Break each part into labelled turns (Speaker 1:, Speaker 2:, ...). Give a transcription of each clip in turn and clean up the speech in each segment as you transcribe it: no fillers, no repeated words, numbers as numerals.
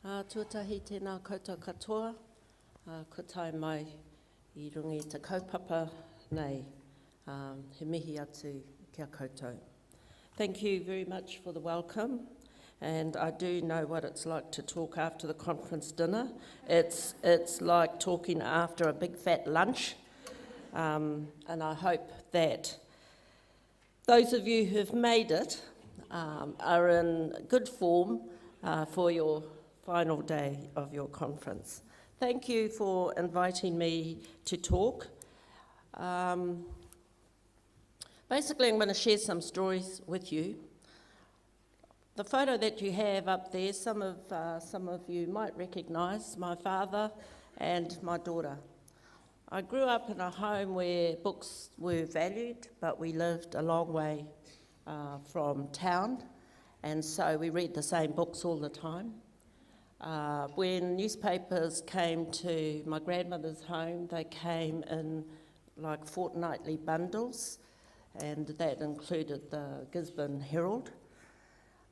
Speaker 1: Tuatahi tēnā koutou katoa, ko tai mai I rungi te kaupapa nei, he mihi atu kia koutou. Thank you very much for the welcome, and I do know what it's like to talk after the conference dinner. It's like talking after a big fat lunch, and I hope that those of you who've made it are in good form for your final day of your conference. Thank you for inviting me to talk. Basically, I'm going to share some stories with you. The photo that you have up there, some of you might recognise my father and my daughter. I grew up in a home where books were valued, but we lived a long way from town, and so we read the same books all the time. When newspapers came to my grandmother's home, they came in like fortnightly bundles, and that included the Gisborne Herald.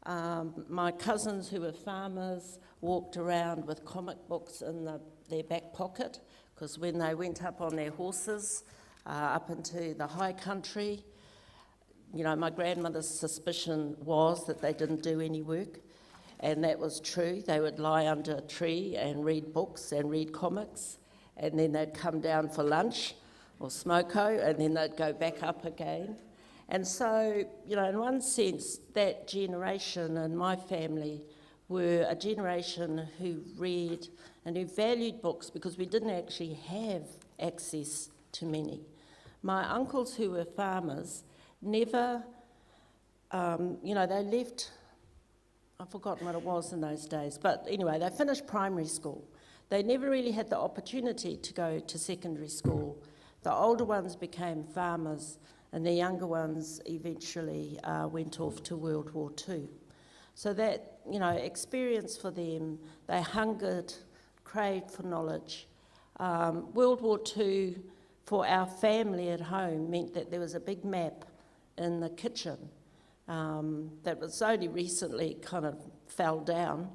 Speaker 1: My cousins who were farmers walked around with comic books in their back pocket, because when they went up on their horses up into the high country, you know, my grandmother's suspicion was that they didn't do any work. And that was true. They would lie under a tree and read books and read comics, and then they'd come down for lunch or smoko, and then they'd go back up again. And so, you know, in one sense, that generation and my family were a generation who read and who valued books because we didn't actually have access to many. My uncles who were farmers never, you know, they left, I've forgotten what it was in those days, but anyway, they finished primary school. They never really had the opportunity to go to secondary school. The older ones became farmers, and the younger ones eventually went off to World War II. So that, you know, experience for them, they hungered, craved for knowledge. World War II for our family at home meant that there was a big map in the kitchen that was only recently kind of fell down.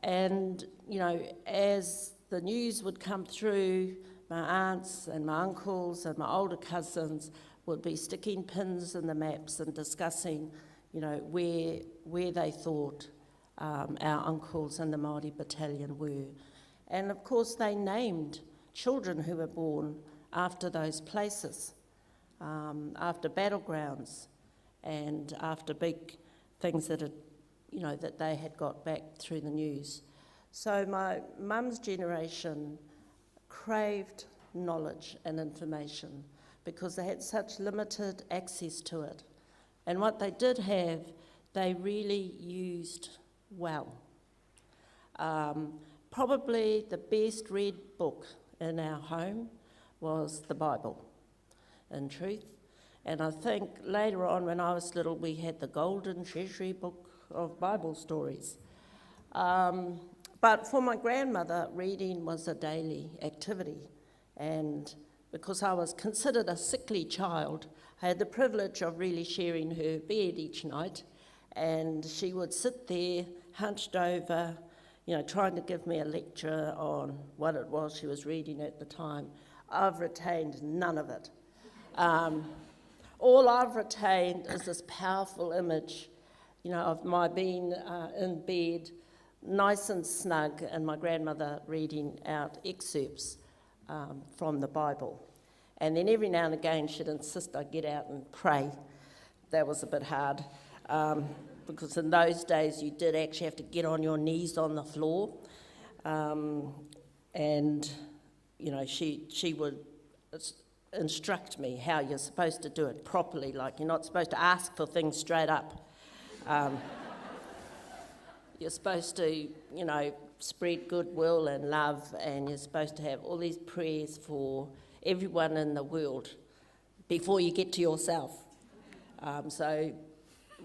Speaker 1: And, you know, as the news would come through, my aunts and my uncles and my older cousins would be sticking pins in the maps and discussing, you know, where they thought our uncles in the Maori battalion were. And of course they named children who were born after those places, after battlegrounds, and after big things that had, you know, that they had got back through the news. So my mum's generation craved knowledge and information because they had such limited access to it. And what they did have, they really used well. Probably the best read book in our home was the Bible, in truth. And I think later on when I was little, we had the Golden Treasury Book of Bible stories. But for my grandmother, reading was a daily activity. And because I was considered a sickly child, I had the privilege of really sharing her bed each night. And she would sit there, hunched over, you know, trying to give me a lecture on what it was she was reading at the time. I've retained none of it. All I've retained is this powerful image, you know, of my being in bed, nice and snug, and my grandmother reading out excerpts from the Bible. And then every now and again she'd insist I get out and pray. That was a bit hard, because in those days you did actually have to get on your knees on the floor. And, you know, she would instruct me how you're supposed to do it properly, like you're not supposed to ask for things straight up. You're supposed to, you know, spread goodwill and love, and you're supposed to have all these prayers for everyone in the world before you get to yourself. So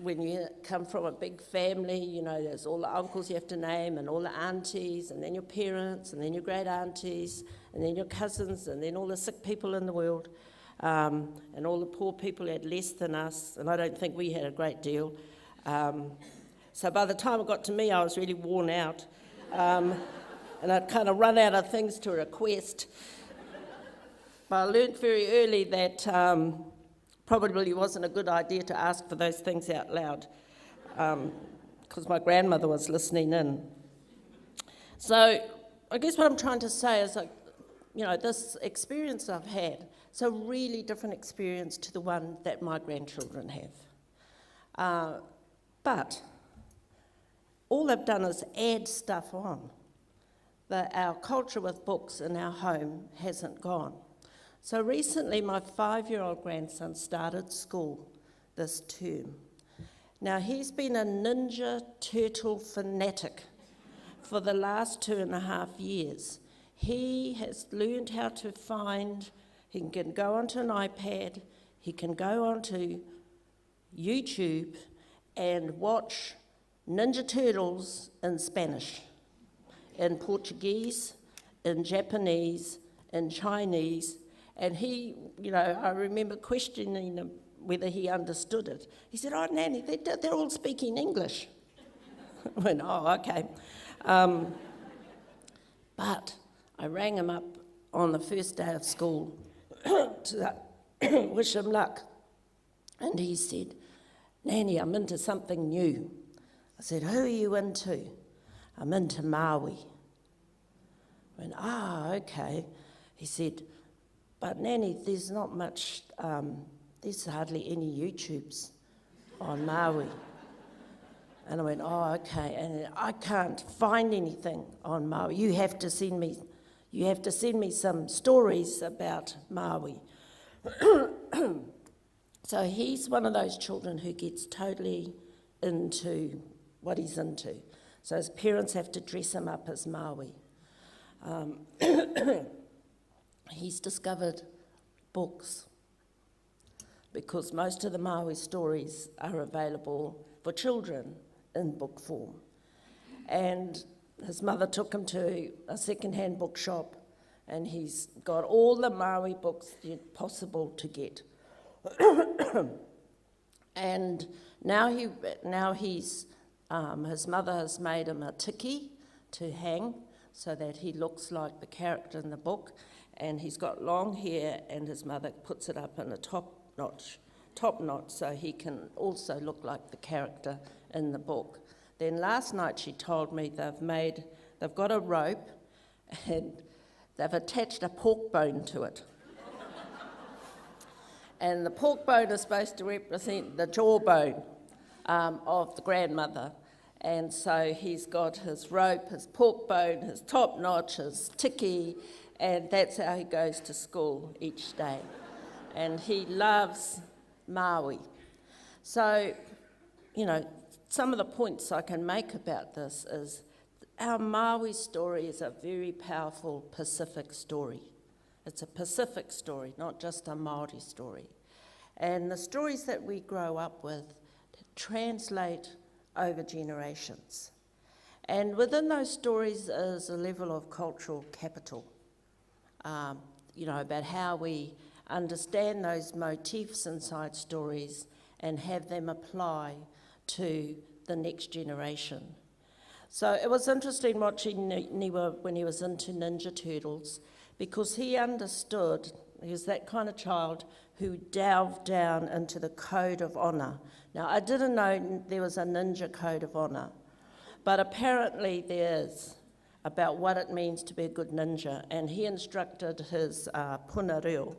Speaker 1: when you come from a big family, you know, there's all the uncles you have to name, and all the aunties, and then your parents, and then your great aunties, and then your cousins, and then all the sick people in the world, and all the poor people who had less than us, and I don't think we had a great deal. So by the time it got to me, I was really worn out. and I'd kind of run out of things to request. But I learned very early that probably wasn't a good idea to ask for those things out loud, because my grandmother was listening in. So I guess what I'm trying to say is, this experience I've had, it's a really different experience to the one that my grandchildren have. But all they've done is add stuff on. Our culture with books in our home hasn't gone. So recently my 5-year-old grandson started school this term. Now he's been a Ninja Turtle fanatic for the last 2.5 years. He has learned how to he can go onto an iPad, he can go onto YouTube and watch Ninja Turtles in Spanish, in Portuguese, in Japanese, in Chinese, and I remember questioning him whether he understood it. He said, "Oh, Nanny, they're all speaking English." I went, "Oh, okay." But I rang him up on the first day of school to wish him luck, and he said, "Nanny, I'm into something new." I said, "Who are you into?" "I'm into Maui." I went, okay. He said, "But Nanny, there's not much, there's hardly any YouTubes on Maui." And I went, okay. And I can't find anything on Maui. You have to send me some stories about Maui. So he's one of those children who gets totally into what he's into. So his parents have to dress him up as Maui. He's discovered books, because most of the Maui stories are available for children in book form. And his mother took him to a second-hand bookshop, and he's got all the Maui books possible to get. And now his mother has made him a tiki to hang so that he looks like the character in the book, and he's got long hair, and his mother puts it up in a top notch so he can also look like the character in the book. Then last night she told me they've got a rope and they've attached a pork bone to it. And the pork bone is supposed to represent the jawbone of the grandmother. And so he's got his rope, his pork bone, his top notch, his tiki, and that's how he goes to school each day. And he loves Maui. So, some of the points I can make about this is our Maui story is a very powerful Pacific story. It's a Pacific story, not just a Māori story. And the stories that we grow up with translate over generations. And within those stories is a level of cultural capital, about how we understand those motifs inside stories and have them apply to the next generation. So it was interesting watching Niwa when he was into Ninja Turtles, because he understood, he was that kind of child who delved down into the code of honour. Now, I didn't know there was a ninja code of honour, but apparently there is, about what it means to be a good ninja, and he instructed his punareo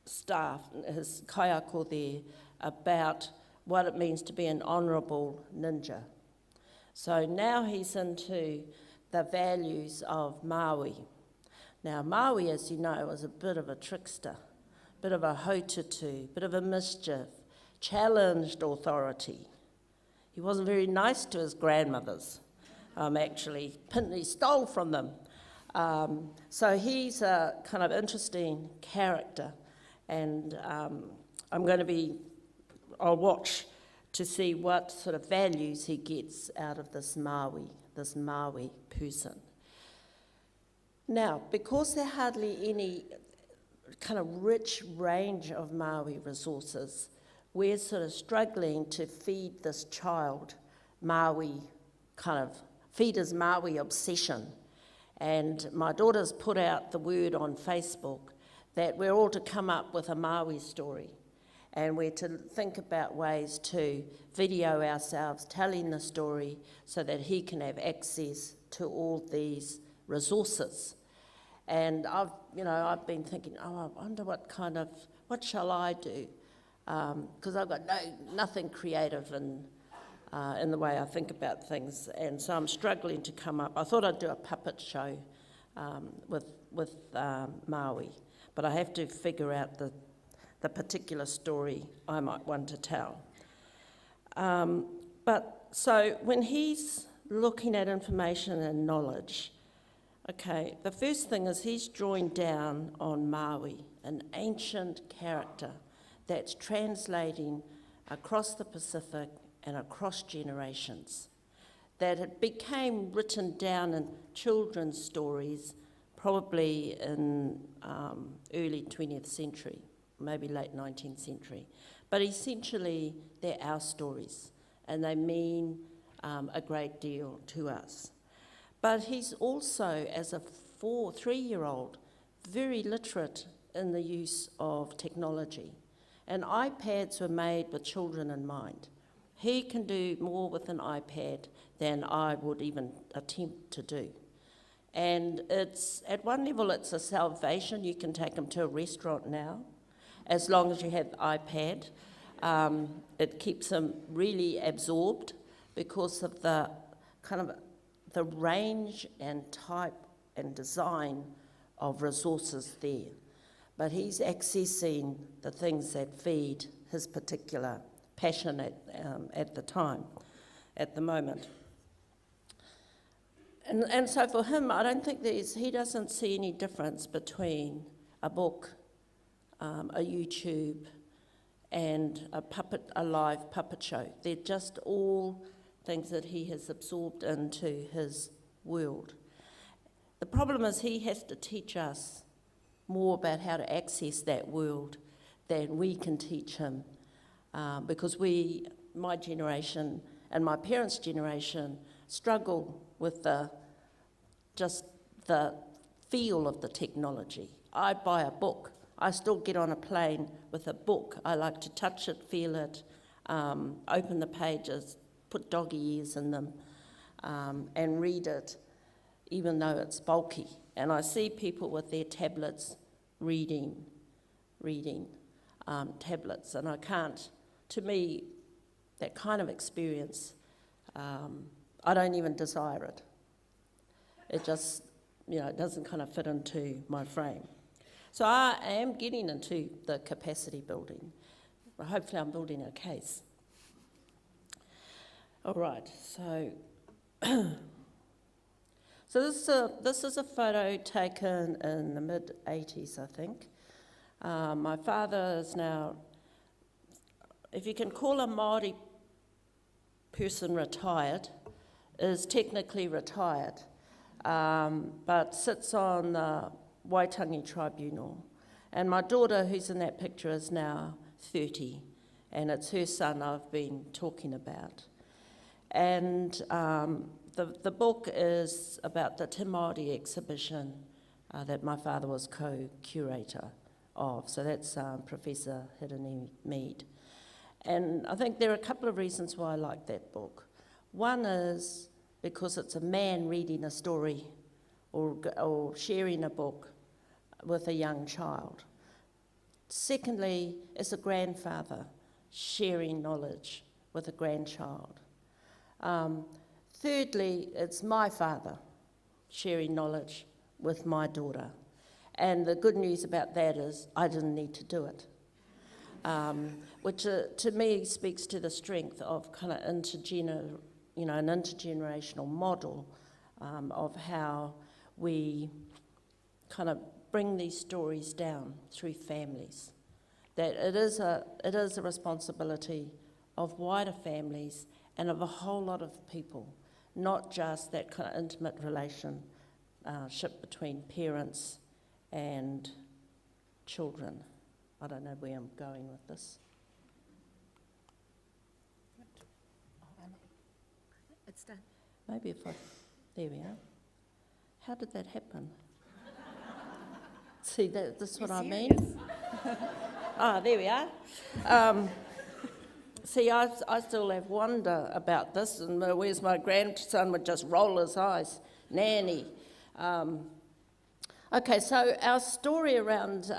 Speaker 1: staff, his kaiako there, about what it means to be an honourable ninja. So now he's into the values of Maui. Now Maui, as you know, was a bit of a trickster, a bit of a haututu, a bit of a mischief, challenged authority. He wasn't very nice to his grandmothers, actually. He stole from them. So he's a kind of interesting character, and I'll watch to see what sort of values he gets out of this Maui person. Now, because there are hardly any kind of rich range of Maui resources, we're sort of struggling to feed this child Maui kind of Feeder's Maui obsession. And my daughter's put out the word on Facebook that we're all to come up with a Maui story. And we're to think about ways to video ourselves telling the story so that he can have access to all these resources. And I've been thinking, I wonder what shall I do? Because I've got nothing creative in the way I think about things, and so I'm struggling to come up. I thought I'd do a puppet show with Maui, but I have to figure out the particular story I might want to tell. So when he's looking at information and knowledge, okay, the first thing is he's drawing down on Maui, an ancient character that's translating across the Pacific and across generations, that it became written down in children's stories probably in early 20th century, maybe late 19th century. But essentially, they're our stories, and they mean a great deal to us. But he's also, as a 3-year-old, very literate in the use of technology. And iPads were made with children in mind. He can do more with an iPad than I would even attempt to do. And at one level, it's a salvation. You can take him to a restaurant now, as long as you have the iPad. It keeps him really absorbed because of the the range and type and design of resources there. But he's accessing the things that feed his particular passion at the moment. And so for him, I don't think he doesn't see any difference between a book, a YouTube, and a live puppet show. They're just all things that he has absorbed into his world. The problem is he has to teach us more about how to access that world than we can teach him, because my generation and my parents' generation struggle with the feel of the technology. I buy a book. I still get on a plane with a book. I like to touch it, feel it, open the pages, put doggy ears in them, and read it, even though it's bulky. And I see people with their tablets reading tablets, and I can't, to me, that kind of experience, I don't even desire it. It just, it doesn't kind of fit into my frame. So I am getting into the capacity building. Hopefully I'm building a case. All right, so this is a photo taken in the mid-80s, I think. My father is now, if you can call a Māori person retired, is technically retired, but sits on the Waitangi Tribunal. And my daughter, who's in that picture, is now 30, and it's her son I've been talking about. And the book is about the Te Māori exhibition that my father was co-curator of. So that's Professor Hirini Mead. And I think there are a couple of reasons why I like that book. One is because it's a man reading a story or sharing a book with a young child. Secondly, it's a grandfather sharing knowledge with a grandchild. Thirdly, it's my father sharing knowledge with my daughter. And the good news about that is I didn't need to do it, which to me speaks to the strength of kind of an intergenerational model of how we kind of bring these stories down through families. That it is a responsibility of wider families and of a whole lot of people, not just that kind of intimate relationship between parents and children. I don't know where I'm going with this.
Speaker 2: It's done.
Speaker 1: Maybe if I There we are. How did that happen? See, this is what I mean. There we are. See, I still have wonder about this, and whereas my grandson would just roll his eyes. Nanny. Okay, so our story around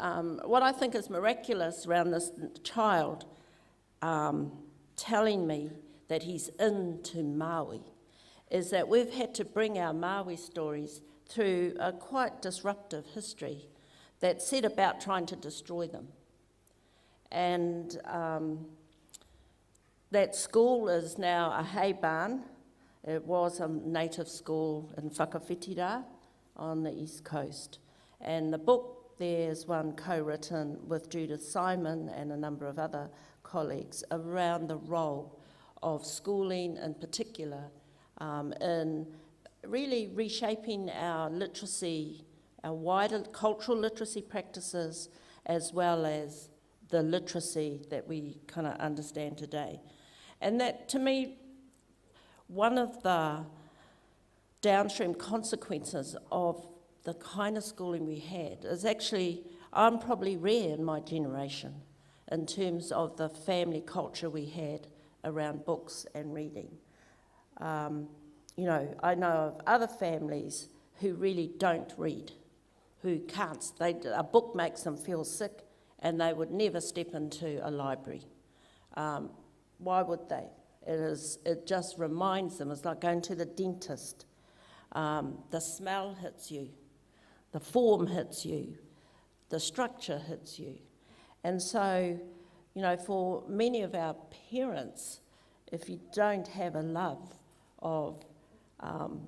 Speaker 1: what I think is miraculous around this child telling me that he's into Maui is that we've had to bring our Maui stories through a quite disruptive history that set about trying to destroy them. And that school is now a hay barn. It was a native school in Whakawhetira on the east coast. And the book there is one co-written with Judith Simon and a number of other colleagues around the role of schooling in particular in really reshaping our literacy, our wider cultural literacy practices, as well as the literacy that we kind of understand today. And that, to me, one of the downstream consequences of the kind of schooling we had is actually, I'm probably rare in my generation in terms of the family culture we had around books and reading. You know, I know of other families who really don't read, who can't. A book makes them feel sick and they would never step into a library. Why would they? It just reminds them, it's like going to the dentist. The smell hits you, the form hits you, the structure hits you. And so, you know, for many of our parents, if you don't have a love of,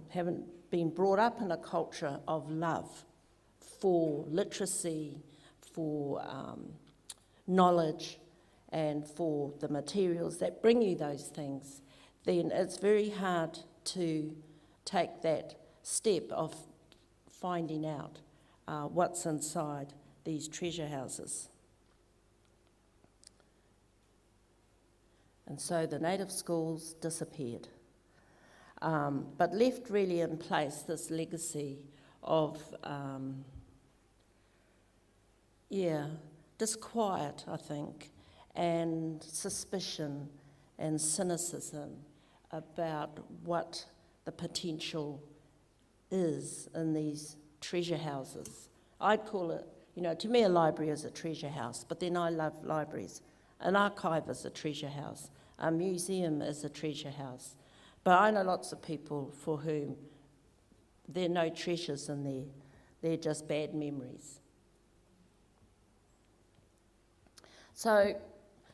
Speaker 1: haven't been brought up in a culture of love for literacy, for knowledge, and for the materials that bring you those things, then it's very hard to take that step of finding out what's inside these treasure houses. And so the native schools disappeared, but left really in place this legacy of, disquiet, I think, and suspicion and cynicism about what the potential is in these treasure houses. I'd call it, you know, to me a library is a treasure house, but then I love libraries. An archive is a treasure house. A museum is a treasure house. But I know lots of people for whom there are no treasures in there. They're just bad memories. So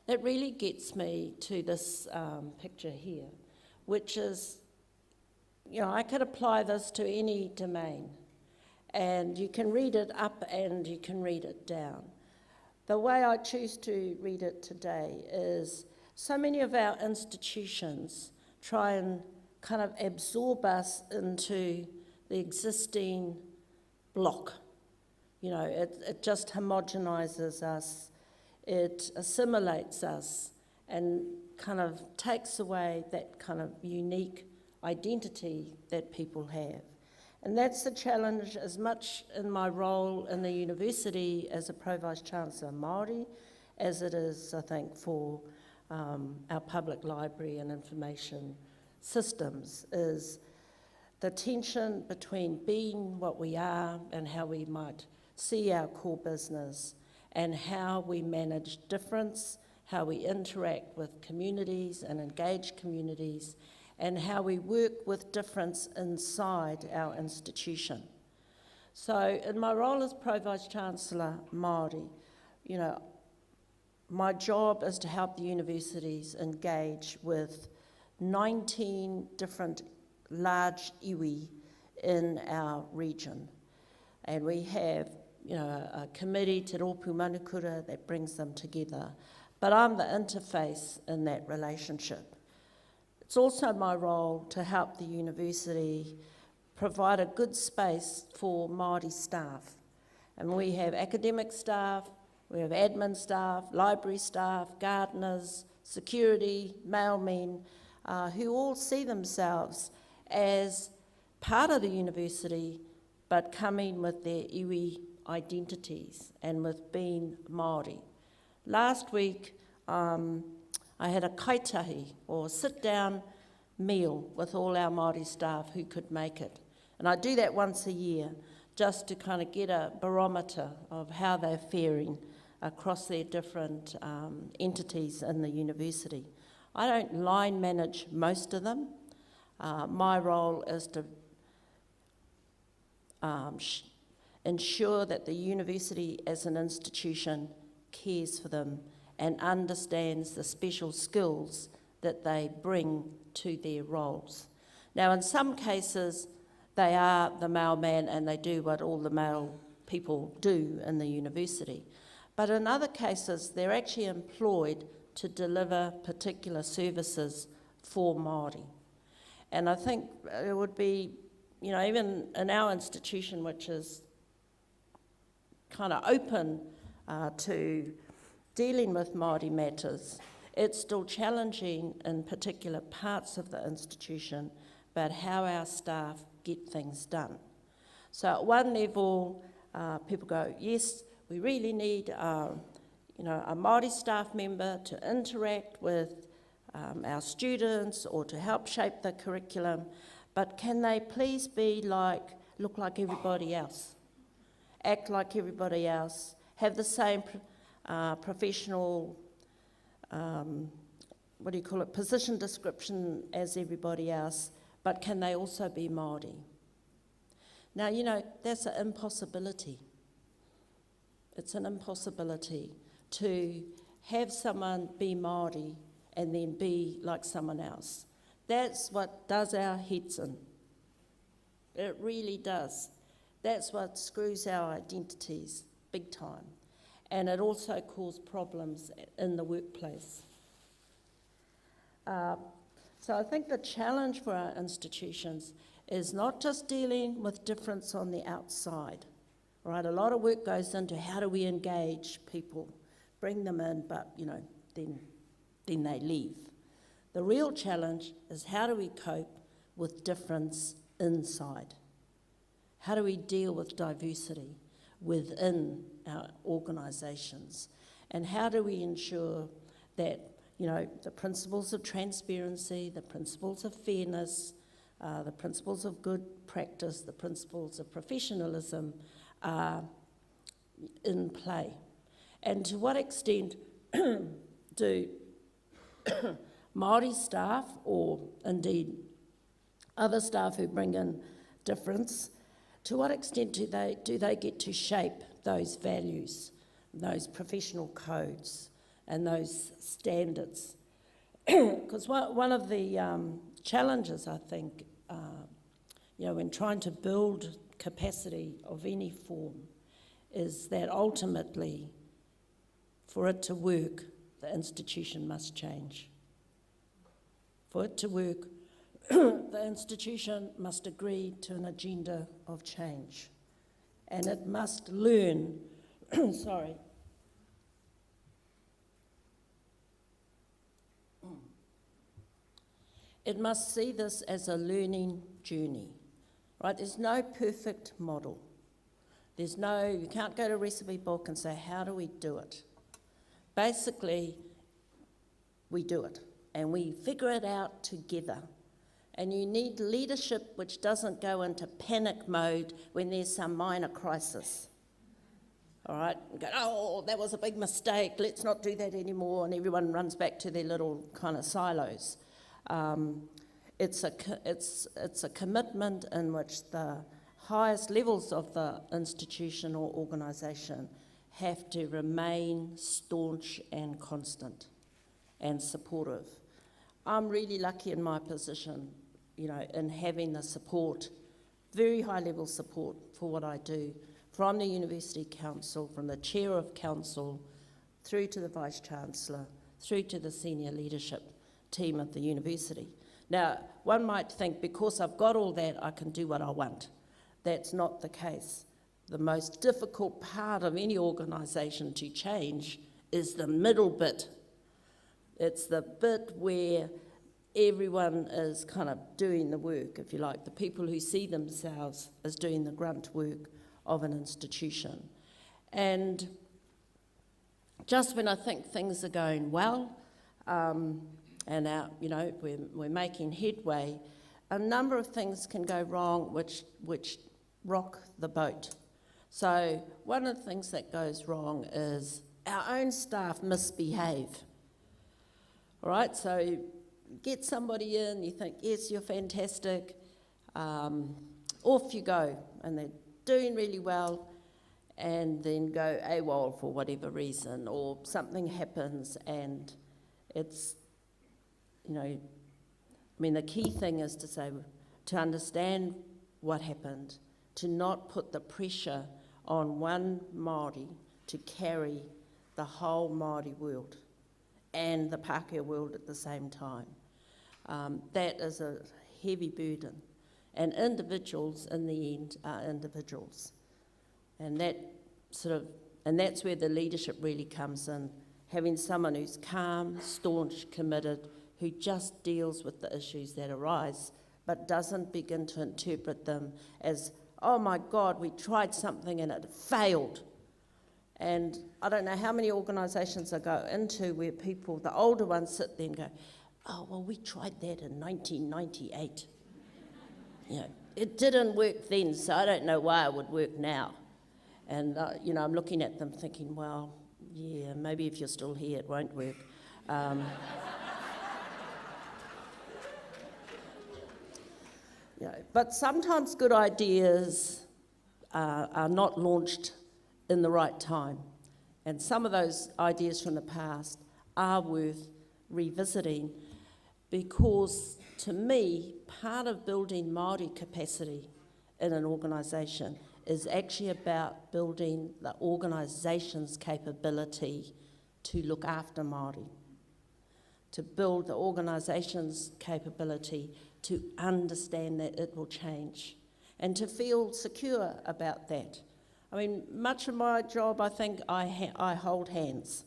Speaker 1: it really gets me to this picture here, which is, you know, I could apply this to any domain, and you can read it up and you can read it down. The way I choose to read it today is so many of our institutions try and kind of absorb us into the existing block. You know, it just homogenizes us, it assimilates us, and kind of takes away that kind of unique identity that people have. And that's the challenge as much in my role in the university as a Pro-Vice-Chancellor Māori as it is, I think, for our public library and information systems, is the tension between being what we are and how we might see our core business, and how we manage difference, how we interact with communities and engage communities, and how we work with difference inside our institution. So in my role as Pro-Vice-Chancellor Māori, you know, my job is to help the universities engage with 19 different large iwi in our region. And we have, you know, a committee, Te Rōpū Manukura, that brings them together. But I'm the interface in that relationship. It's also my role to help the university provide a good space for Māori staff. And we have academic staff, we have admin staff, library staff, gardeners, security, mailmen, who all see themselves as part of the university, but coming with their iwi identities and with being Māori. Last week, I had a kaitahi, or sit-down meal with all our Māori staff who could make it. And I do that once a year, just to kind of get a barometer of how they're faring across their different entities in the university. I don't line manage most of them. My role is to ensure that the university as an institution cares for them and understands the special skills that they bring to their roles. Now, in some cases, they are the mailman and they do what all the mail people do in the university. But in other cases, they're actually employed to deliver particular services for Māori. And I think it would be, you know, even in our institution, which is kind of open to dealing with Māori matters, it's still challenging in particular parts of the institution about how our staff get things done. So at one level, people go, yes, we really need a Māori staff member to interact with our students or to help shape the curriculum, but can they please look like everybody else, act like everybody else, have the same professional, position description as everybody else, but can they also be Māori? Now, you know, that's an impossibility. It's an impossibility to have someone be Māori and then be like someone else. That's what does our heads in. It really does. That's what screws our identities big time. And it also causes problems in the workplace. So I think the challenge for our institutions is not just dealing with difference on the outside. Right, a lot of work goes into how do we engage people, bring them in, but you know, then they leave. The real challenge is how do we cope with difference inside? How do we deal with diversity within our organisations? And how do we ensure that, you know, the principles of transparency, the principles of fairness, the principles of good practice, the principles of professionalism are in play? And to what extent do Māori staff, or indeed other staff who bring in difference, to what extent do they get to shape those values, those professional codes and those standards? Because one of the challenges, I think, when trying to build capacity of any form, is that ultimately, for it to work, the institution must change. For it to work, the institution must agree to an agenda of change. And it must learn, it must see this as a learning journey, right? There's no perfect model. You can't go to a recipe book and say, how do we do it? Basically, we do it and we figure it out together. And you need leadership which doesn't go into panic mode when there's some minor crisis. All right, and go, oh, that was a big mistake, let's not do that anymore, and everyone runs back to their little kind of silos. It's a commitment in which the highest levels of the institution or organisation have to remain staunch and constant and supportive. I'm really lucky in my position, you know, in having the support, very high level support for what I do from the University Council, from the Chair of Council, through to the Vice Chancellor, through to the senior leadership team of the university. Now, one might think because I've got all that, I can do what I want. That's not the case. The most difficult part of any organisation to change is the middle bit. It's the bit where everyone is kind of doing the work, if you like, the people who see themselves as doing the grunt work of an institution. And just when I think things are going well, and we're making headway, a number of things can go wrong which rock the boat. So one of the things that goes wrong is our own staff misbehave. All right, so get somebody in, you think, yes, you're fantastic, off you go, and they're doing really well, and then go AWOL for whatever reason, or something happens, and it's, the key thing is to understand what happened, to not put the pressure on one Māori to carry the whole Māori world and the Pākehā world at the same time. That is a heavy burden. And individuals, in the end, are individuals. And that's where the leadership really comes in, having someone who's calm, staunch, committed, who just deals with the issues that arise, but doesn't begin to interpret them as, oh my God, we tried something and it failed. And I don't know how many organisations I go into where people, the older ones, sit there and go, oh, well, we tried that in 1998. It didn't work then, so I don't know why it would work now. And, I'm looking at them thinking, well, yeah, maybe if you're still here, it won't work. But sometimes good ideas are not launched in the right time. And some of those ideas from the past are worth revisiting, because to me, part of building Māori capacity in an organisation is actually about building the organisation's capability to look after Māori, to build the organisation's capability to understand that it will change and to feel secure about that. Much of my job, I think, I hold hands.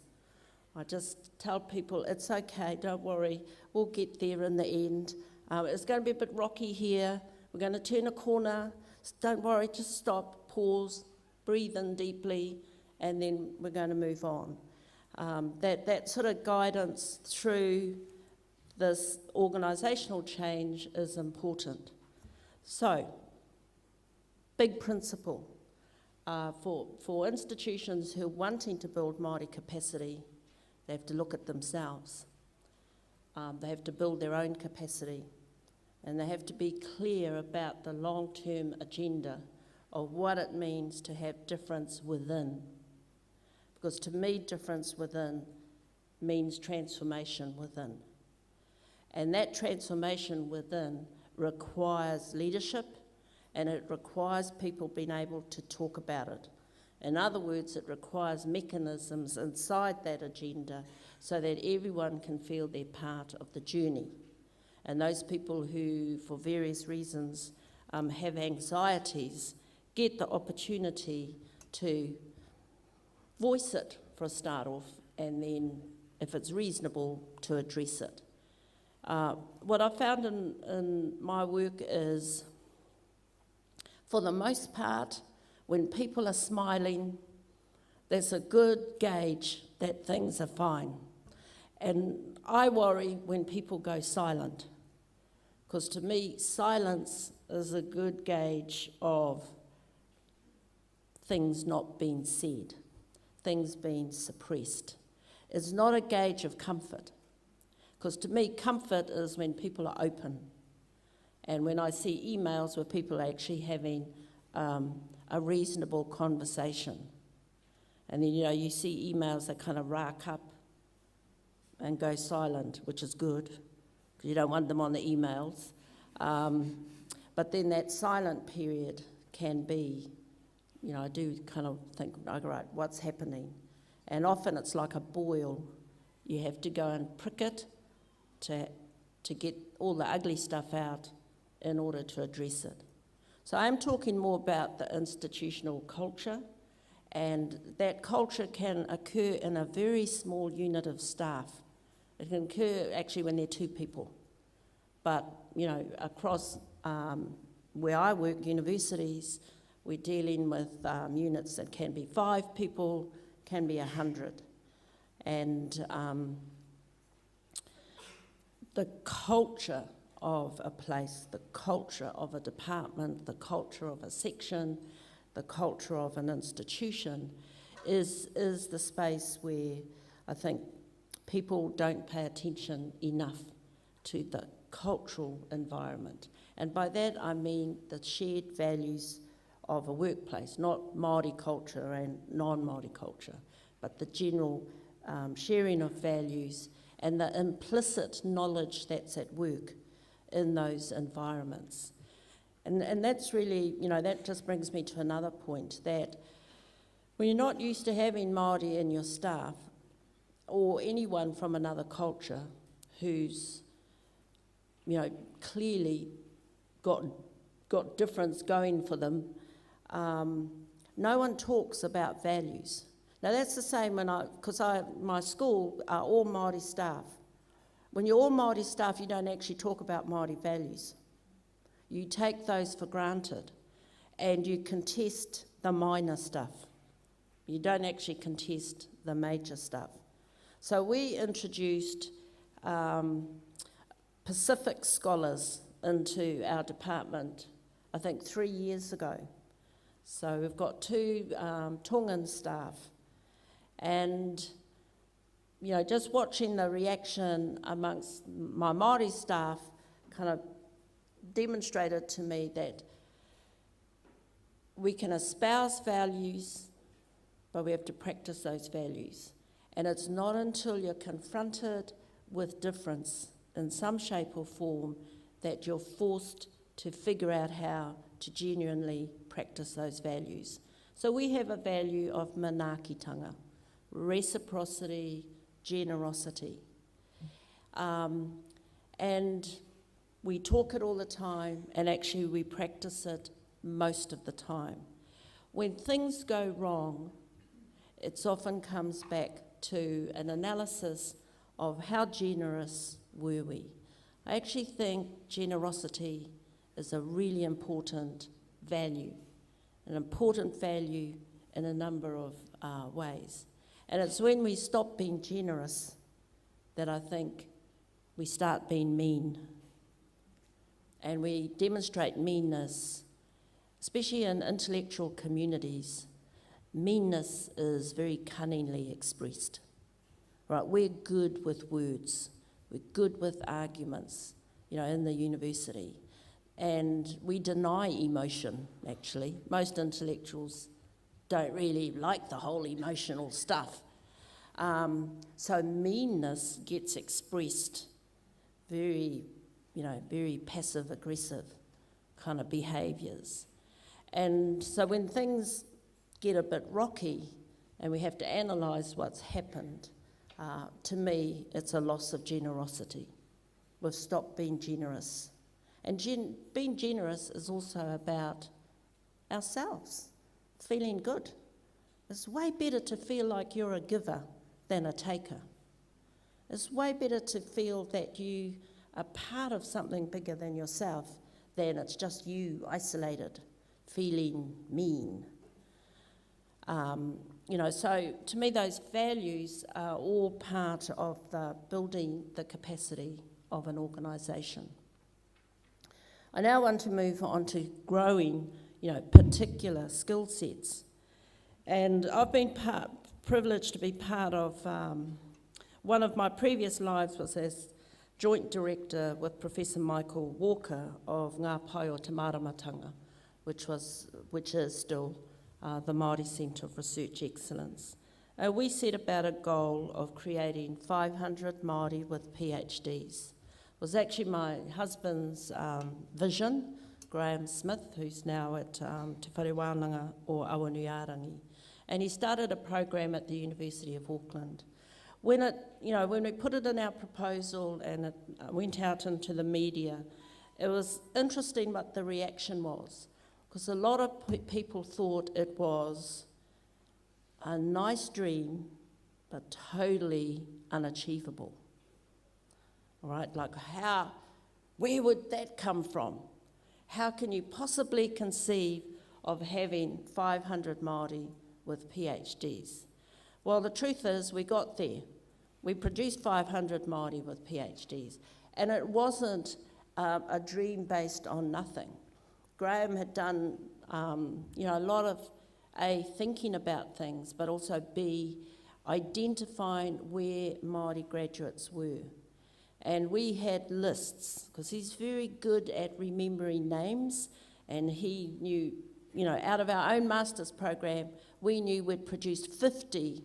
Speaker 1: I just tell people, it's okay, don't worry, we'll get there in the end. It's going to be a bit rocky here, we're going to turn a corner, don't worry, just stop, pause, breathe in deeply, and then we're going to move on. That sort of guidance through this organisational change is important. So, big principle for institutions who are wanting to build Māori capacity, they have to look at themselves. They have to build their own capacity, and they have to be clear about the long-term agenda of what it means to have difference within. Because to me, difference within means transformation within. And that transformation within requires leadership, and it requires people being able to talk about it. In other words, it requires mechanisms inside that agenda so that everyone can feel they're part of the journey. And those people who, for various reasons, have anxieties, get the opportunity to voice it for a start off, and then, if it's reasonable, to address it. What I found in my work is, for the most part, when people are smiling, there's a good gauge that things are fine. And I worry when people go silent, because to me, silence is a good gauge of things not being said, things being suppressed. It's not a gauge of comfort, because to me, comfort is when people are open. And when I see emails where people are actually having a reasonable conversation. And then, you see emails that kind of rack up and go silent, which is good, because you don't want them on the emails. But then that silent period can be, I do kind of think, right, what's happening? And often it's like a boil. You have to go and prick it to get all the ugly stuff out in order to address it. So I'm talking more about the institutional culture, and that culture can occur in a very small unit of staff. It can occur actually when there are two people. But, across where I work, universities, we're dealing with units that can be 5 people, can be 100. And the culture of a place, the culture of a department, the culture of a section, the culture of an institution is the space where I think people don't pay attention enough to the cultural environment. And by that I mean the shared values of a workplace, not Māori culture and non-Māori culture, but the general sharing of values and the implicit knowledge that's at work in those environments. And that's really, that just brings me to another point, that when you're not used to having Māori in your staff, or anyone from another culture who's, clearly got difference going for them, no one talks about values. Now that's the same because my school are all Māori staff. When you're all Māori staff, you don't actually talk about Māori values. You take those for granted and you contest the minor stuff. You don't actually contest the major stuff. So we introduced Pacific scholars into our department, I think 3 years ago. So we've got 2 Tongan staff. And, just watching the reaction amongst my Māori staff kind of demonstrated to me that we can espouse values, but we have to practice those values. And it's not until you're confronted with difference in some shape or form that you're forced to figure out how to genuinely practice those values. So we have a value of manaakitanga, reciprocity, generosity. And we talk it all the time, and actually we practice it most of the time. When things go wrong, it often comes back to an analysis of how generous were we. I actually think generosity is a really important value, an important value in a number of ways. And it's when we stop being generous that I think we start being mean. And we demonstrate meanness, especially in intellectual communities. Meanness is very cunningly expressed. Right, we're good with words, we're good with arguments, in the university. And we deny emotion, actually. Most intellectuals don't really like the whole emotional stuff. So meanness gets expressed very, very passive-aggressive kind of behaviours. And so when things get a bit rocky and we have to analyse what's happened, to me, it's a loss of generosity. We've stopped being generous. And being generous is also about ourselves, feeling good. It's way better to feel like you're a giver than a taker. It's way better to feel that you are part of something bigger than yourself than it's just you isolated, feeling mean. So to me those values are all part of the building the capacity of an organisation. I now want to move on to growing, particular skill sets. And I've been privileged to be part of, one of my previous lives was as joint director with Professor Michael Walker of Ngā Pai o Te Maramatanga, which is still the Māori Centre of Research Excellence. We set about a goal of creating 500 Māori with PhDs. It was actually my husband's vision, Graham Smith, who's now at Te Whare Wānanga o Awanuiarangi. And he started a program at the University of Auckland. When we put it in our proposal and it went out into the media, it was interesting what the reaction was, because a lot of people thought it was a nice dream, but totally unachievable. All right, like how Where would that come from? How can you possibly conceive of having 500 Māori with PhDs? Well, the truth is we got there. We produced 500 Māori with PhDs, and it wasn't a dream based on nothing. Graham had done a lot of A, thinking about things, but also B, identifying where Māori graduates were. And we had lists, because he's very good at remembering names, and he knew, out of our own master's program, we knew we'd produced 50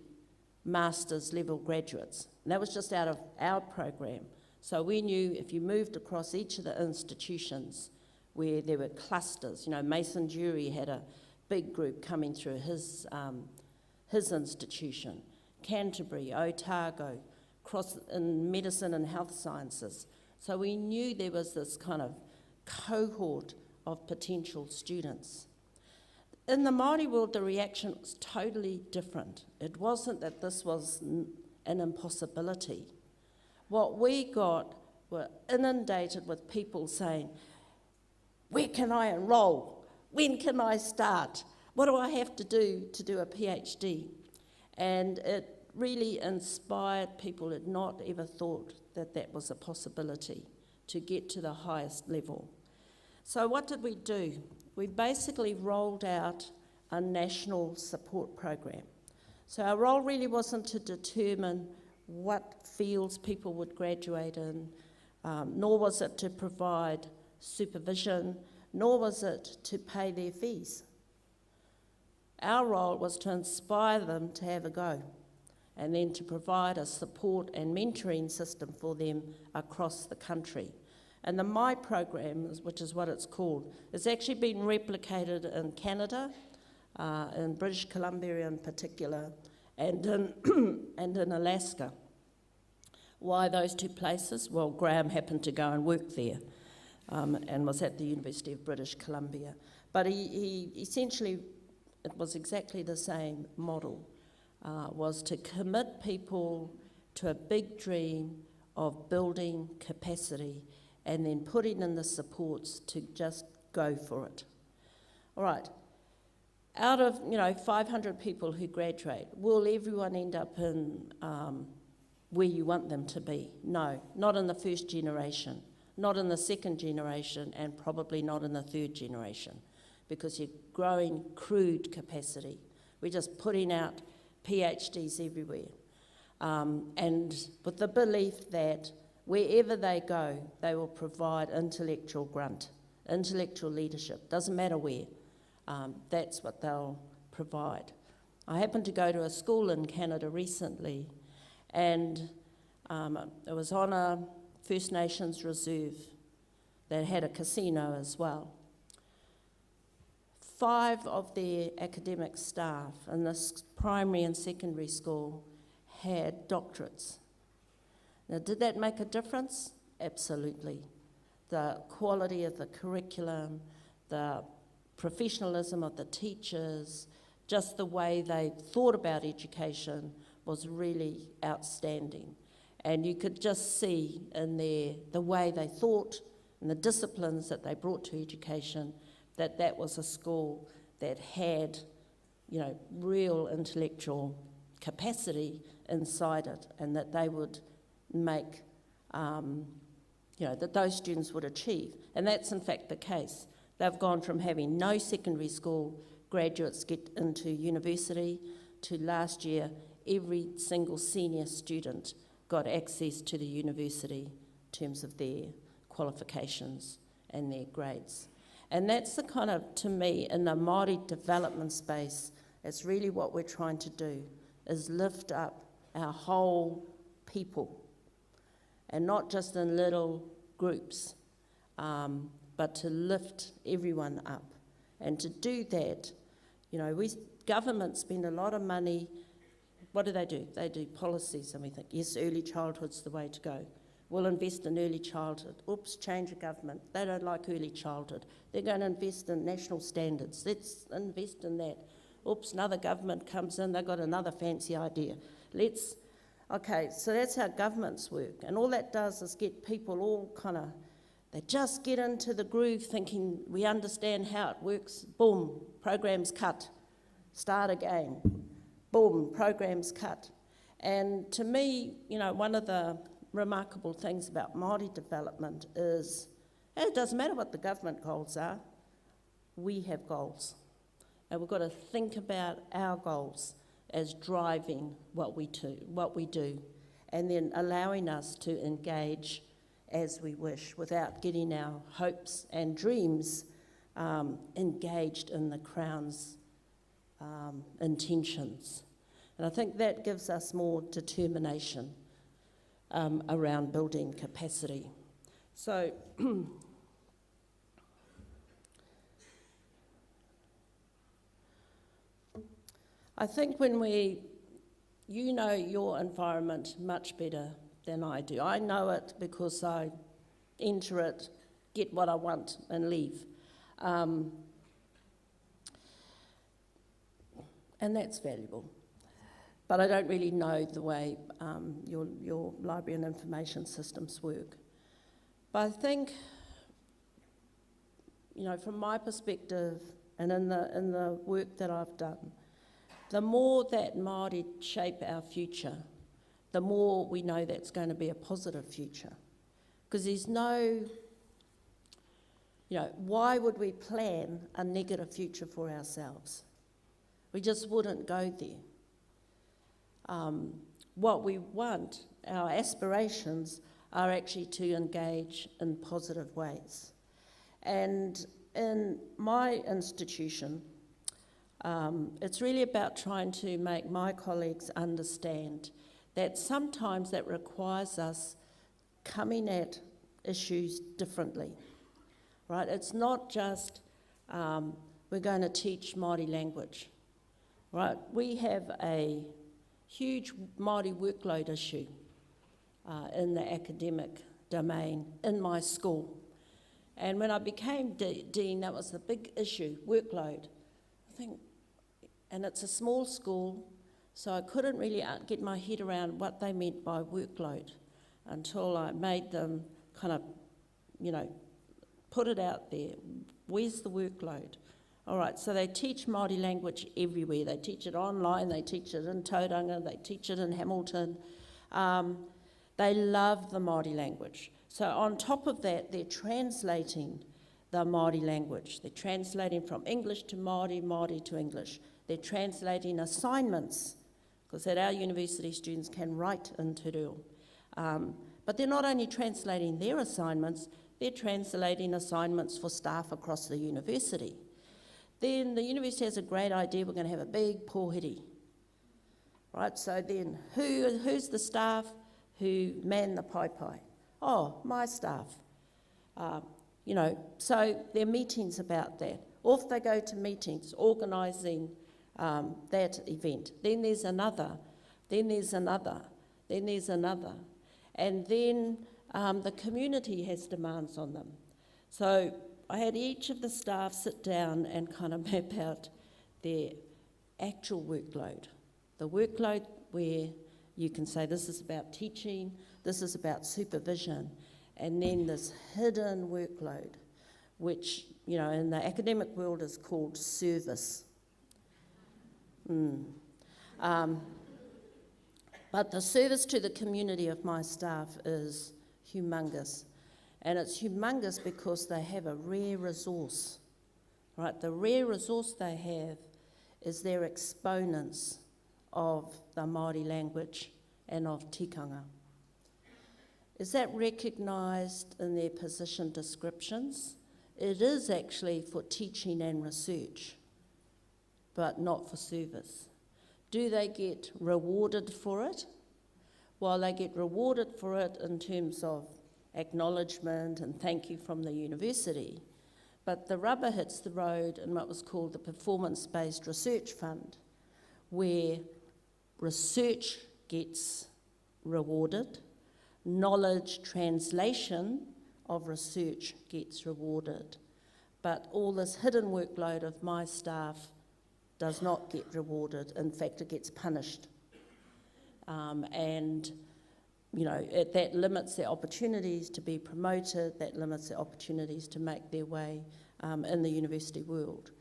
Speaker 1: master's level graduates. And that was just out of our program. So we knew if you moved across each of the institutions where there were clusters, Mason Jury had a big group coming through his institution, Canterbury, Otago, across in medicine and health sciences. So we knew there was this kind of cohort of potential students. In the Māori world, the reaction was totally different. It wasn't that this was an impossibility. What we got were inundated with people saying, where can I enrol? When can I start? What do I have to do a PhD? And it really inspired people who had not ever thought that that was a possibility to get to the highest level. So what did we do? We basically rolled out a national support program. So our role really wasn't to determine what fields people would graduate in, nor was it to provide supervision, nor was it to pay their fees. Our role was to inspire them to have a go, and then to provide a support and mentoring system for them across the country. And the My program, which is what it's called, has actually been replicated in Canada, in British Columbia in particular, and in Alaska. Why those two places? Well, Graham happened to go and work there and was at the University of British Columbia. But he essentially, it was exactly the same model, was to commit people to a big dream of building capacity and then putting in the supports to just go for it. All right, out of 500 people who graduate, will everyone end up in where you want them to be? No, not in the first generation, not in the second generation, and probably not in the third generation, because you're growing crude capacity. We're just putting out PhDs everywhere. And with the belief that wherever they go, they will provide intellectual grunt, intellectual leadership, doesn't matter where. That's what they'll provide. I happened to go to a school in Canada recently, and it was on a First Nations reserve that had a casino as well. 5 of their academic staff in this primary and secondary school had doctorates. Now, did that make a difference? Absolutely. The quality of the curriculum, the professionalism of the teachers, just the way they thought about education was really outstanding. And you could just see in the way they thought and the disciplines that they brought to education that that was a school that had, real intellectual capacity inside it, and that they would make, that those students would achieve. And that's in fact the case. They've gone from having no secondary school graduates get into university to last year, every single senior student got access to the university in terms of their qualifications and their grades. And that's the kind of, to me, in the Māori development space, it's really what we're trying to do, is lift up our whole people, and not just in little groups, but to lift everyone up. And to do that, governments spend a lot of money. What do? They do policies, and we think, yes, early childhood's the way to go. We'll invest in early childhood. Oops, change of government. They don't like early childhood. They're going to invest in national standards. Let's invest in that. Oops, another government comes in, they've got another fancy idea. Okay, so that's how governments work. And all that does is get people all They just get into the groove thinking we understand how it works. Boom, program's cut. Start again. Boom, program's cut. And to me, one of the remarkable things about Māori development is, it doesn't matter what the government goals are, we have goals. And we've got to think about our goals as driving what we do, and then allowing us to engage as we wish without getting our hopes and dreams engaged in the Crown's intentions. And I think that gives us more determination around building capacity. So I think you know your environment much better than I do. I know it because I enter it, get what I want and leave. And that's valuable. But I don't really know the way your library and information systems work. But I think, from my perspective and in the work that I've done, the more that Māori shape our future, the more we know that's going to be a positive future. Because there's no, why would we plan a negative future for ourselves? We just wouldn't go there. What we want, our aspirations, are actually to engage in positive ways. And in my institution, it's really about trying to make my colleagues understand that sometimes that requires us coming at issues differently, right? It's not just we're going to teach Māori language, right? We have a huge Māori workload issue in the academic domain in my school. And when I became dean, that was the big issue, workload. And it's a small school, so I couldn't really get my head around what they meant by workload until I made them kind of, put it out there. Where's the workload? All right, so they teach Māori language everywhere. They teach it online, they teach it in Tauranga, they teach it in Hamilton. They love the Māori language. So on top of that, they're translating the Māori language. They're translating from English to Māori, Māori to English. They're translating assignments, because at our university students can write in Te Reo. But they're not only translating their assignments, they're translating assignments for staff across the university. Then the university has a great idea, we're going to have a big pōhiri. Right, so then who's the staff who man the pai? Oh, my staff. So there are meetings about that. Off they go to meetings, organising that event. Then there's another, then there's another, then there's another. And then the community has demands on them. So I had each of the staff sit down and kind of map out their actual workload. The workload where you can say this is about teaching, this is about supervision, and then this hidden workload, which, in the academic world is called service. But the service to the community of my staff is humongous. And it's humongous because they have a rare resource, right? The rare resource they have is their exponents of the Māori language and of tikanga. Is that recognised in their position descriptions? It is actually for teaching and research, but not for service. Do they get rewarded for it? Well, they get rewarded for it in terms of acknowledgement and thank you from the university, but the rubber hits the road in what was called the Performance-Based Research Fund, where research gets rewarded, knowledge translation of research gets rewarded, but all this hidden workload of my staff does not get rewarded. In fact, it gets punished. And that limits their opportunities to be promoted, that limits their opportunities to make their way in the university world.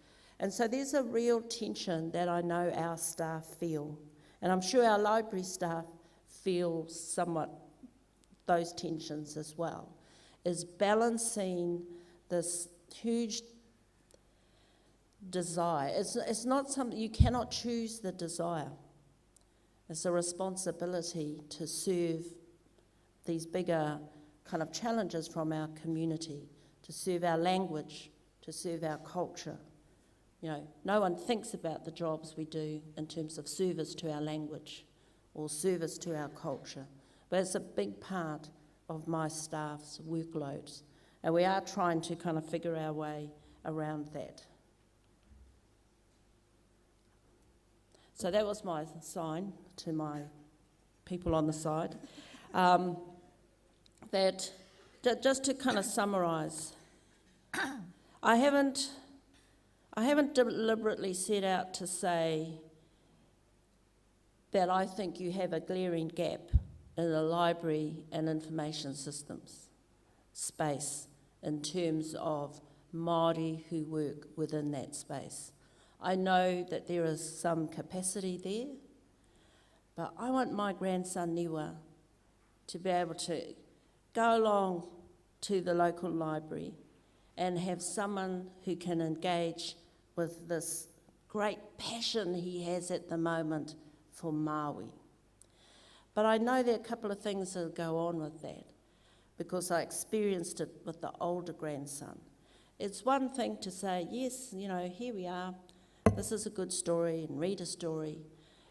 Speaker 1: And so there's a real tension that I know our staff feel, and I'm sure our library staff feel somewhat those tensions as well, is balancing this huge desire. It's not something, you cannot choose the desire. It's a responsibility to serve these bigger kind of challenges from our community, to serve our language, to serve our culture. No one thinks about the jobs we do in terms of service to our language or service to our culture, but it's a big part of my staff's workloads, and we are trying to kind of figure our way around that. So that was my sign to my people on the side. That just to kind of summarise, I haven't deliberately set out to say that I think you have a glaring gap in the library and information systems space in terms of Māori who work within that space. I know that there is some capacity there, but I want my grandson Niwa to be able to go along to the local library and have someone who can engage with this great passion he has at the moment for Maui. But I know there are a couple of things that go on with that, because I experienced it with the older grandson. It's one thing to say, yes, here we are, this is a good story, and read a story.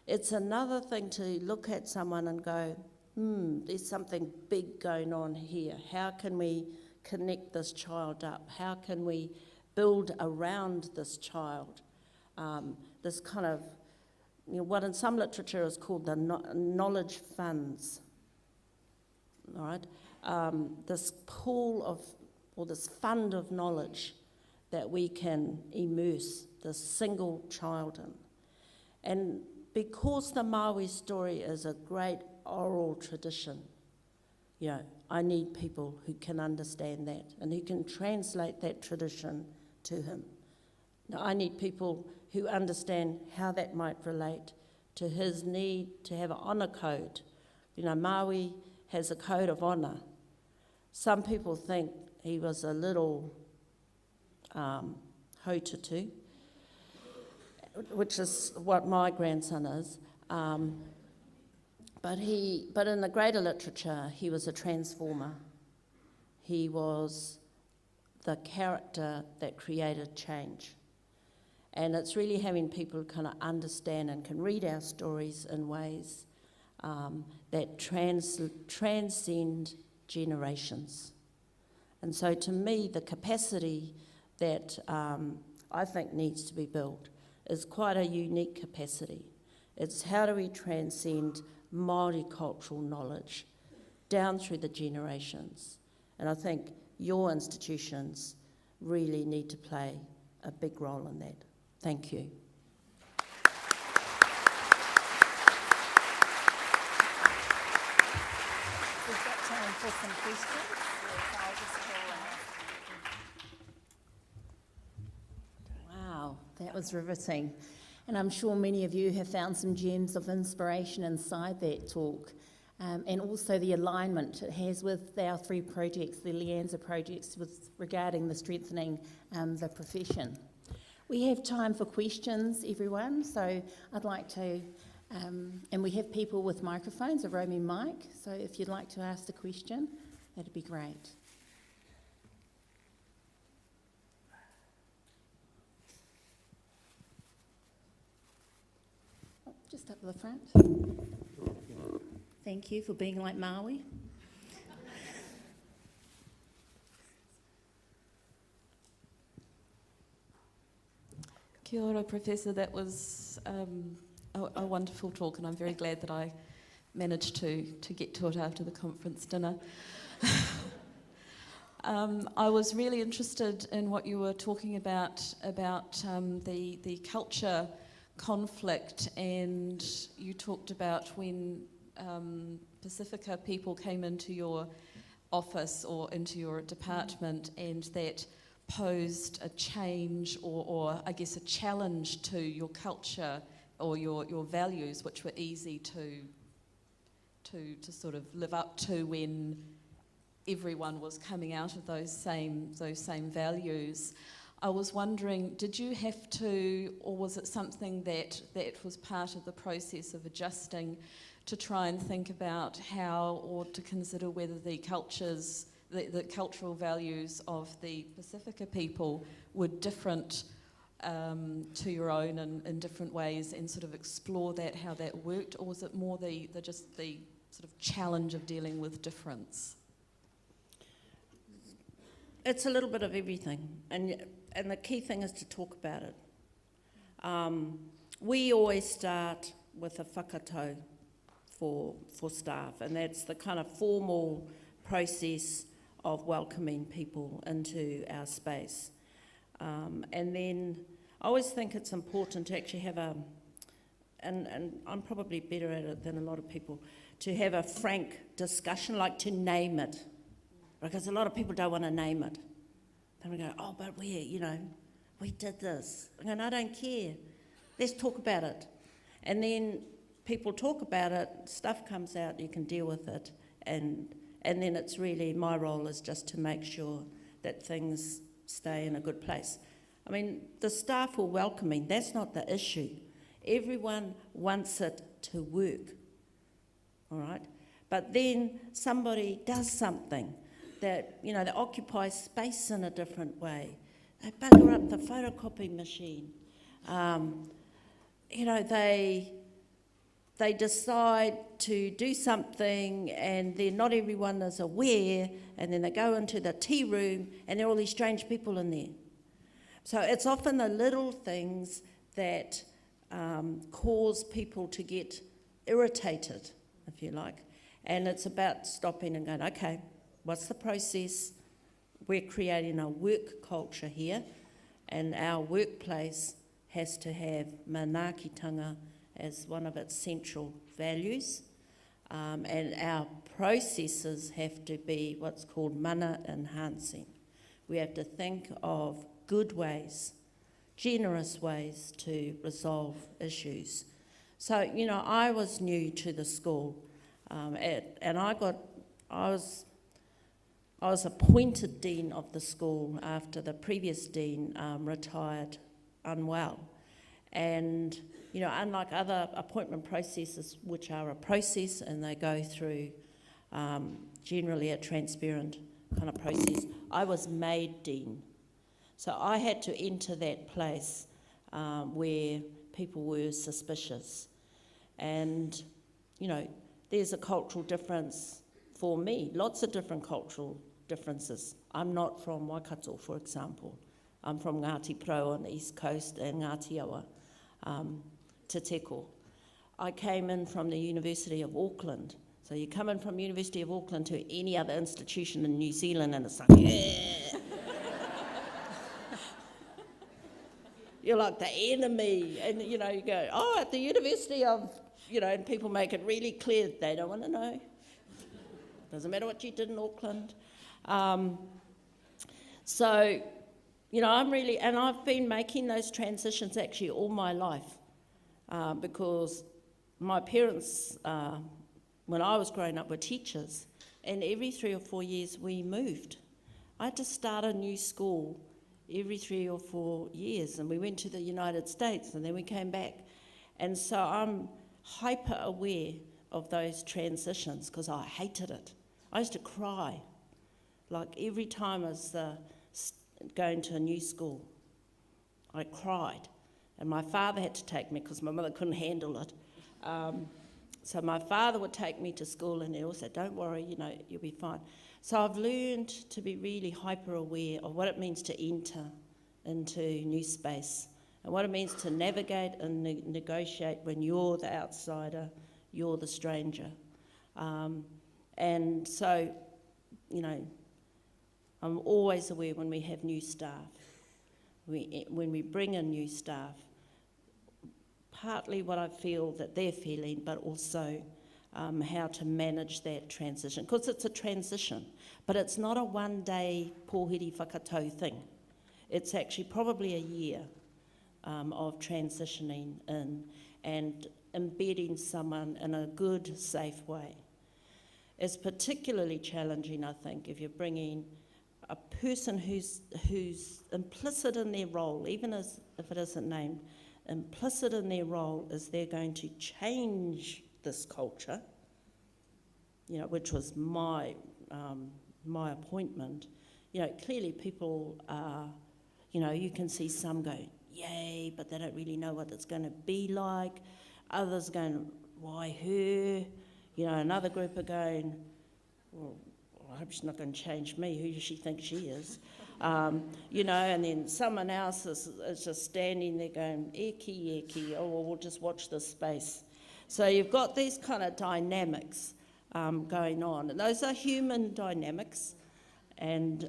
Speaker 1: It's another thing to look at someone and go, there's something big going on here. How can we connect this child up? How can we build around this child? This kind of, what in some literature is called the knowledge funds, all right? This pool of, or this fund of knowledge that we can immerse this single child in. And because the Maui story is a great oral tradition, I need people who can understand that and who can translate that tradition to him. Now, I need people who understand how that might relate to his need to have an honour code. Maui has a code of honour. Some people think he was a little hautatu, which is what my grandson is. But in the greater literature, he was a transformer. He was the character that created change. And it's really having people kind of understand and can read our stories in ways that transcend generations. And so to me, the capacity that I think needs to be built is quite a unique capacity. It's how do we transcend Māori cultural knowledge down through the generations. And I think your institutions really need to play a big role in that. Thank you.
Speaker 2: We've got time for some questions. Yes, I'll just call out. Wow, that was riveting. And I'm sure many of you have found some gems of inspiration inside that talk, and also the alignment it has with our 3 projects, the LIANZA projects regarding the strengthening the profession. We have time for questions, everyone, so I'd like to, and we have people with microphones, a roaming mic, so if you'd like to ask the question, that'd be great. Just up at the front. Thank you for being like Maui.
Speaker 3: Kia ora, Professor. That was a wonderful talk, and I'm very glad that I managed to get to it after the conference dinner. I was really interested in what you were talking about the culture conflict, and you talked about when Pacifica people came into your office or into your department and that posed a change or I guess a challenge to your culture or your values, which were easy to sort of live up to when everyone was coming out of those same values. I was wondering, did you have to, or was it something that was part of the process of adjusting to try and think about how, or to consider whether the cultures, the cultural values of the Pacifica people were different to your own in different ways, and sort of explore that, how that worked, or was it more the sort of challenge of dealing with difference?
Speaker 1: It's a little bit of everything, and the key thing is to talk about it. We always start with a whakatau for staff, and that's the kind of formal process of welcoming people into our space. And then I always think it's important to actually have and I'm probably better at it than a lot of people, to have a frank discussion, like to name it. Because a lot of people don't want to name it. Then we go, oh, but we did this. And I don't care. Let's talk about it. And then people talk about it, stuff comes out, you can deal with it. And then it's really, my role is just to make sure that things stay in a good place. I mean, the staff are welcoming, that's not the issue. Everyone wants it to work, all right? But then somebody does something that, they occupy space in a different way. They bugger up the photocopy machine. They decide to do something and then not everyone is aware, and then they go into the tea room and there are all these strange people in there. So it's often the little things that cause people to get irritated, if you like. And it's about stopping and going, okay, what's the process? We're creating a work culture here, and our workplace has to have manaakitanga as one of its central values, and our processes have to be what's called mana enhancing. We have to think of good ways, generous ways to resolve issues. So, I was new to the school, and I was appointed dean of the school after the previous dean retired unwell. And, unlike other appointment processes, which are a process and they go through generally a transparent kind of process, I was made dean. So I had to enter that place where people were suspicious. And, there's a cultural difference for me, lots of different cultural differences. I'm not from Waikato, for example. I'm from Ngāti Porou on the East Coast and Ngāti Awa, Te Teko. I came in from the University of Auckland. So you come in from University of Auckland to any other institution in New Zealand and it's like, yeah. You're like the enemy. And, you go, oh, at the University of, and people make it really clear they don't want to know. Doesn't matter what you did in Auckland. So, and I've been making those transitions actually all my life because my parents, when I was growing up, were teachers, and every 3 or 4 years we moved. I had to start a new school every 3 or 4 years, and we went to the United States, and then we came back. And so I'm hyper aware of those transitions because I hated it. I used to cry, like every time I was going to a new school. I cried, and my father had to take me because my mother couldn't handle it. So my father would take me to school, and he'd also, don't worry, you'll be fine. So I've learned to be really hyper aware of what it means to enter into new space and what it means to navigate and negotiate when you're the outsider, you're the stranger. And so, I'm always aware when we have new staff, when we bring in new staff, partly what I feel that they're feeling, but also how to manage that transition, because it's a transition, but it's not a one-day pōhiri whakatau thing. It's actually probably a year of transitioning in and embedding someone in a good, safe way. It's particularly challenging, I think, if you're bringing a person who's implicit in their role, even as if it isn't named, implicit in their role is they're going to change this culture, you know, which was my appointment. You know, clearly people are, you know, you can see some going, yay, but they don't really know what it's going to be like. Others going, why her? You know, another group are going, well, I hope she's not going to change me. Who does she think she is? You know, and then someone else is just standing there going, eki, oh, well, we'll just watch this space. So you've got these kind of dynamics going on. And those are human dynamics. And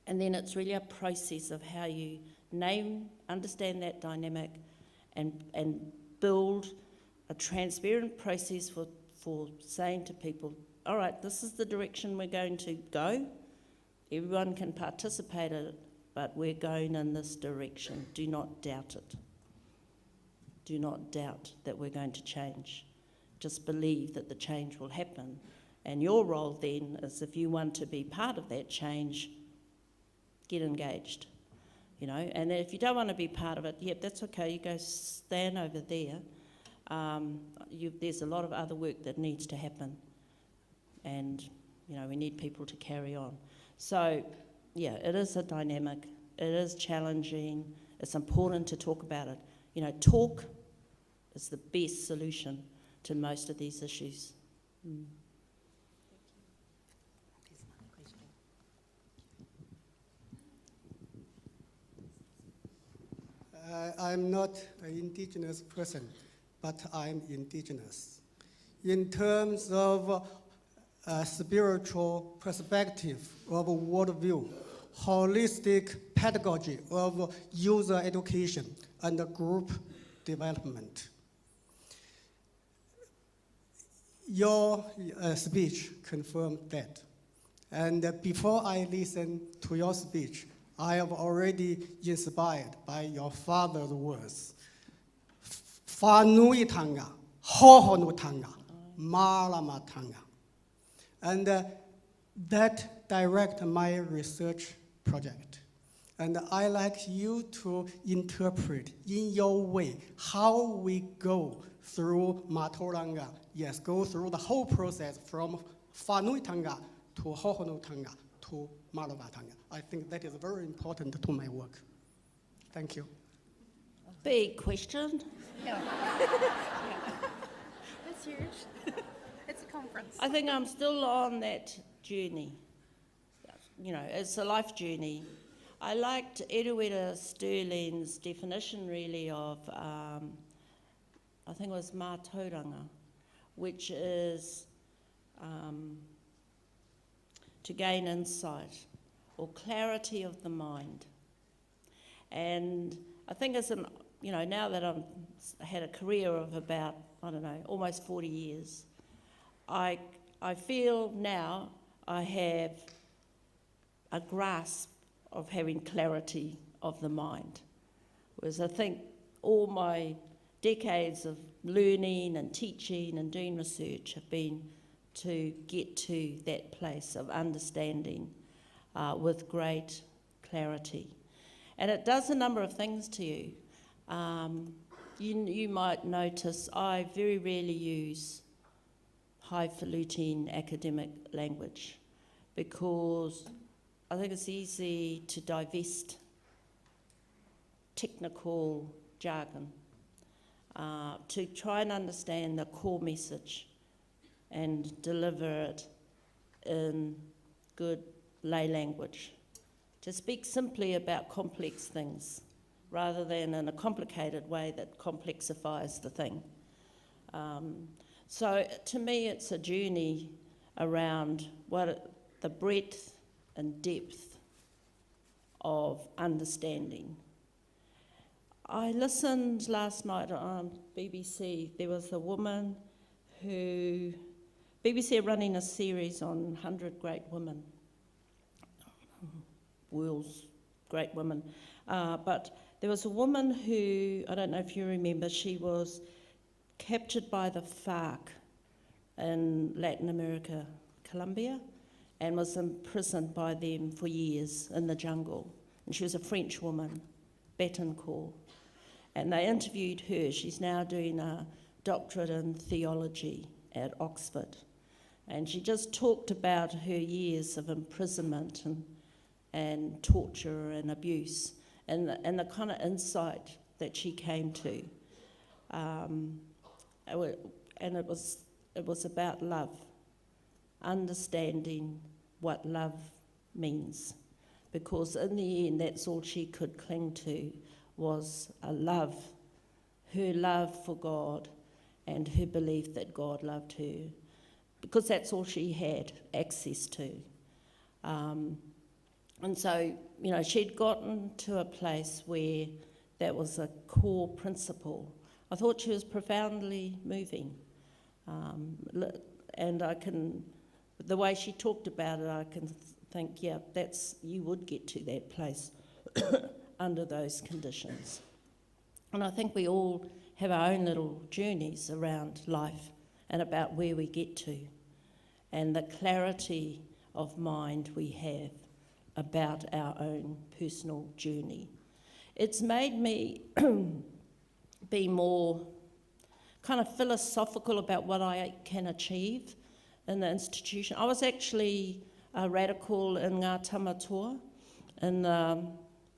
Speaker 1: then it's really a process of how you understand that dynamic and build a transparent process for saying to people, all right, this is the direction we're going to go. Everyone can participate in it, but we're going in this direction. Do not doubt it. Do not doubt that we're going to change. Just believe that the change will happen. And your role then is, if you want to be part of that change, get engaged. You know, and if you don't want to be part of it, yep, that's okay. You go stand over there. There's a lot of other work that needs to happen. And, you know, we need people to carry on. So, yeah, it is a dynamic. It is challenging. It's important to talk about it. You know, talk is the best solution to most of these issues. Mm.
Speaker 4: I'm not an indigenous person, but I'm indigenous. In terms of a spiritual perspective of worldview, holistic pedagogy of user education and group development. Your speech confirmed that. And before I listen to your speech, I am already inspired by your father's words. Whanui tanga, hohonu tanga, malama tanga. And that directs my research project. And I like you to interpret in your way how we go through Matoranga. Yes, go through the whole process from Whanui tanga to hohonu tanga to malama tanga. I think that is very important to my work. Thank you.
Speaker 1: Big question.
Speaker 5: Yeah. That's huge. It's a conference.
Speaker 1: I think I'm still on that journey. You know, it's a life journey. I liked Edwina Sterling's definition really of, I think it was mātauranga, which is to gain insight or clarity of the mind. And I think as now that I've had a career of about, almost 40 years, I feel now I have a grasp of having clarity of the mind. Whereas I think all my decades of learning and teaching and doing research have been to get to that place of understanding with great clarity. And it does a number of things to you. You might notice I very rarely use highfalutin academic language because I think it's easy to divest technical jargon to try and understand the core message and deliver it in good lay language. To speak simply about complex things rather than in a complicated way that complexifies the thing. So to me it's a journey around the breadth and depth of understanding. I listened last night on BBC. There was a woman who, BBC are running a series on 100 great women, world's great women. But there was a woman who, I don't know if you remember, she was captured by the FARC in Latin America, Colombia, and was imprisoned by them for years in the jungle. And she was a French woman, Betancourt. And they interviewed her. She's now doing a doctorate in theology at Oxford. And she just talked about her years of imprisonment and torture and abuse, and the kind of insight that she came to. And it was about love, understanding what love means. Because in the end, that's all she could cling to was a love, her love for God and her belief that God loved her. Because that's all she had access to. And so, she'd gotten to a place where that was a core principle. I thought she was profoundly moving. And the way she talked about it, I can think, yeah, you would get to that place under those conditions. And I think we all have our own little journeys around life and about where we get to, and the clarity of mind we have about our own personal journey. It's made me be more kind of philosophical about what I can achieve in the institution. I was actually a radical in Ngā Tamatoa in the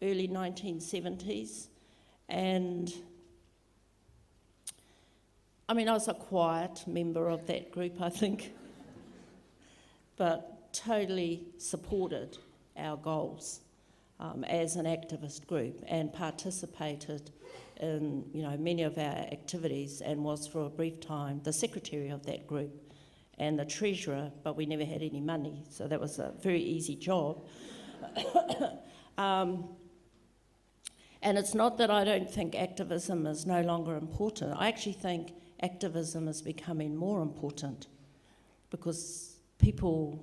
Speaker 1: early 1970s, and I was a quiet member of that group, I think, but totally supported our goals as an activist group and participated in many of our activities, and was for a brief time the secretary of that group and the treasurer, but we never had any money, so that was a very easy job. And it's not that I don't think activism is no longer important. I actually think activism is becoming more important because people,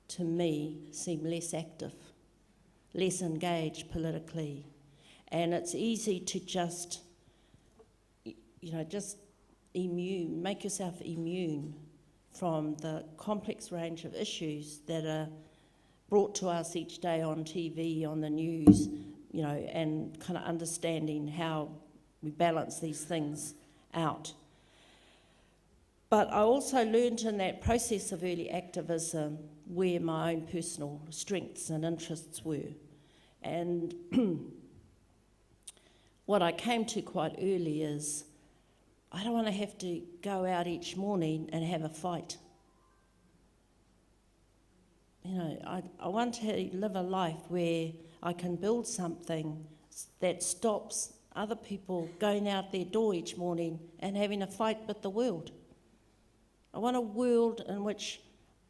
Speaker 1: to me, seem less active, less engaged politically. And it's easy to just make yourself immune from the complex range of issues that are brought to us each day on TV, on the news, and kind of understanding how we balance these things out. But I also learned in that process of early activism where my own personal strengths and interests were. And what I came to quite early is I don't want to have to go out each morning and have a fight. I want to live a life where I can build something that stops other people going out their door each morning and having a fight with the world. I want a world in which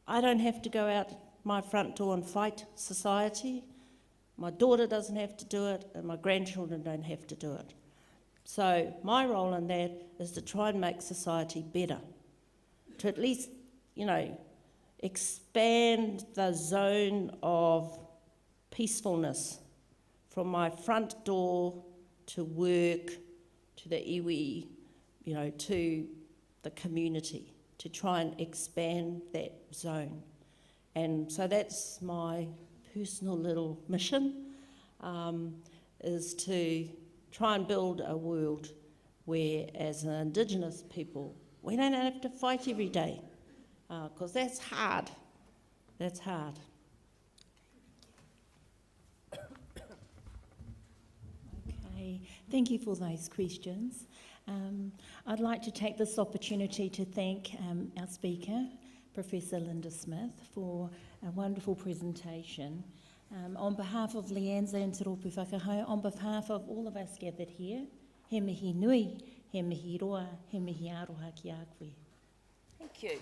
Speaker 1: I don't have to go out my front door and fight society. My daughter doesn't have to do it, and my grandchildren don't have to do it. So my role in that is to try and make society better, to at least, expand the zone of peacefulness from my front door to work, to the iwi, to the community, to try and expand that zone. And so that's my personal little mission, is to try and build a world where, as an Indigenous people, we don't have to fight every day, because that's hard. That's hard.
Speaker 2: Okay, thank you for those questions. I'd like to take this opportunity to thank our speaker, Professor Linda Smith, for a wonderful presentation. On behalf of LIANZA and Te Rōpū Whakahau, on behalf of all of us gathered here, he mihi nui, he mihi roa, he mihi aroha ki a koe.
Speaker 1: Thank you.